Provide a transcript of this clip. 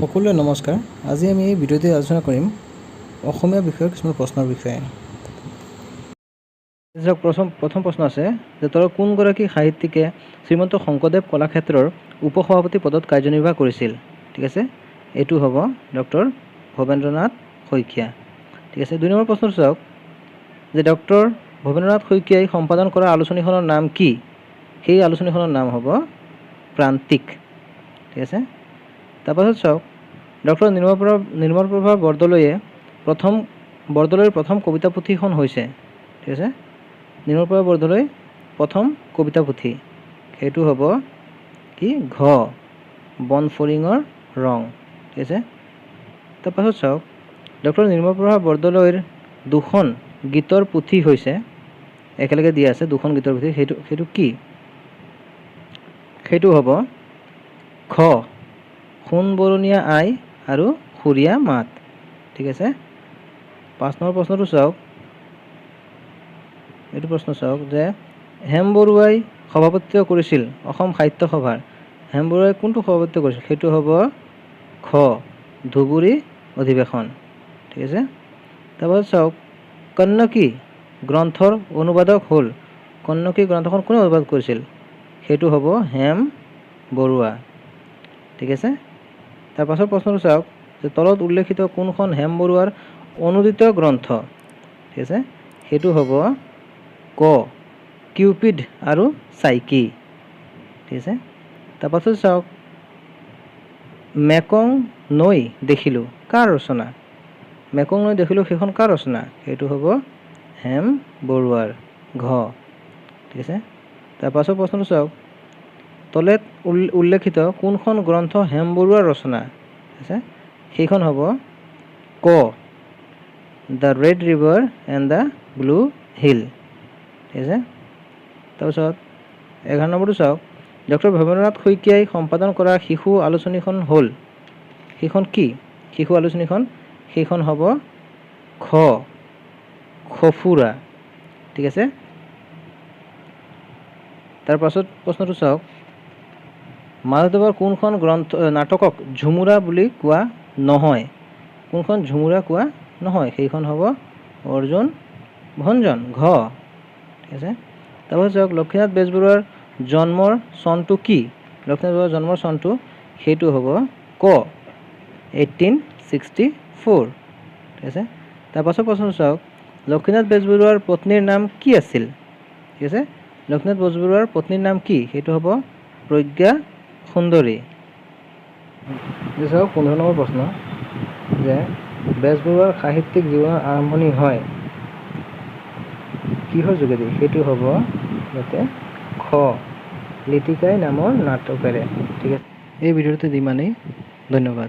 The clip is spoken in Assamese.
সকলোৱে নমস্কাৰ। আজি আমি এই ভিডিঅ'তে আলোচনা কৰিম অসমীয়া বিষয়ৰ কিছুমান প্ৰশ্নৰ বিষয়ে। প্ৰথম প্ৰশ্ন আছে যে তলৰ কোনগৰাকী সাহিত্যিকে শ্ৰীমন্ত শংকৰদেৱ কলাক্ষেত্ৰৰ উপসভাপতি পদত কাৰ্যনিৰ্বাহ কৰিছিল? ঠিক আছে, এইটো হ'ব ডক্টৰ ভৱেন্দ্ৰনাথ শইকীয়া। ঠিক আছে, 2 নম্বৰ প্ৰশ্নটো চাওক যে ডক্টৰ ভৱেন্দ্ৰনাথ শইকীয়াই সম্পাদন কৰা আলোচনীখনৰ নাম কি? সেই আলোচনীখনৰ নাম হ'ব প্ৰান্তিক। ঠিক আছে, তাৰপাছত চাওক ডক্টৰ নিৰ্মলপ্ৰভা বৰদলৈৰ প্ৰথম কবিতা পুথিখন হৈছে, ঠিক আছে, নিৰ্মলপ্ৰভা বৰদলৈৰ প্ৰথম কবিতা পুথি, সেইটো হ'ব কি? ঘ বনফৰিঙৰ ৰং। ঠিক আছে, তাৰপাছত চাওক ডক্টৰ নিৰ্মলপ্ৰভা বৰদলৈৰ 2খন গীতৰ পুথি হৈছে, একেলগে দিয়া আছে 2খন গীতৰ পুথি, সেইটো কি? সেইটো হ'ব খ সোণ বৰণীয়া আই আৰু সুৰীয়া মাত। ঠিক আছে, 5 নম্বৰ প্ৰশ্নটো চাওক, এইটো প্ৰশ্ন চাওক যে হেম বৰুৱাই সভাপতিত্ব কৰিছিল অসম সাহিত্য সভাৰ, হেম বৰুৱাই কোনটো সভাপতিত্ব কৰিছিল? সেইটো হ'ব খ ধুবুৰী অধিৱেশন। ঠিক আছে, তাৰপাছত চাওক কন্নকী গ্ৰন্থৰ অনুবাদক হ'ল, কন্নকী গ্ৰন্থখন কোনে অনুবাদ কৰিছিল? সেইটো হ'ব হেম বৰুৱা। ঠিক আছে, তাৰ পাছৰ প্ৰশ্নটো চাওক যে তলত উল্লেখিত কোনখন হেম বৰুৱাৰ অনুদিত গ্ৰন্থ? ঠিক আছে, সেইটো হ'ব ক কিউপিড আৰু চাইকি। ঠিক আছে, তাৰপাছত চাওক মেকং নৈ দেখিলোঁ কাৰ ৰচনা? মেকং নৈ দেখিলোঁ সেইখন কাৰ ৰচনা? সেইটো হ'ব হেম বৰুৱাৰ, ঘ। ঠিক আছে, তাৰ পাছৰ প্ৰশ্নটো চাওক তলত উল্লেখিত কোনখন গ্ৰন্থ হেম বৰুৱাৰ ৰচনা? ঠিক আছে, সেইখন হ'ব ক the red river and the blue hill. ঠিক আছে, তাৰপিছত 11 নম্বৰটো চাওক ডক্টৰ ভৱেন্দ্ৰনাথ শইকীয়াই সম্পাদন কৰা শিশু আলোচনীখন হ'ল, সেইখন কি শিশু আলোচনীখন? সেইখন হ'ব খ সঁফুৰা। ঠিক আছে, তাৰ পাছত প্ৰশ্নটো চাওক মাধৱদেৱৰ কোনখন নাটকক ঝুমুৰা বুলি কোৱা নহয়? কোনখন ঝুমুৰা কোৱা নহয়? সেইখন হ'ব অৰ্জুন ভঞ্জন, ঘ। ঠিক আছে, তাৰপাছত চাওক লক্ষ্মীনাথ বেজবৰুৱাৰ জন্মৰ চনটো কি? লক্ষ্মীনাথ বেজবৰুৱাৰ জন্মৰ চনটো সেইটো হ'ব ক 1864। ঠিক আছে, তাৰপাছত প্ৰশ্নটো চাওক লক্ষ্মীনাথ বেজবৰুৱাৰ পত্নীৰ নাম কি আছিল? ঠিক আছে, লক্ষ্মীনাথ বেজবৰুৱাৰ পত্নীৰ নাম কি? সেইটো হ'ব প্ৰজ্ঞা সুন্দৰী। চাওক 15 নম্বৰ প্ৰশ্ন যে বেজবৰুৱাৰ সাহিত্যিক জীৱনৰ আৰম্ভণি হয় কিহৰ যোগেদি? সেইটো হ'ব যাতে খ লিটিকাই নামৰ নাটকেৰে। ঠিক আছে, এই ভিডিঅ'টোত ইমানেই, ধন্যবাদ।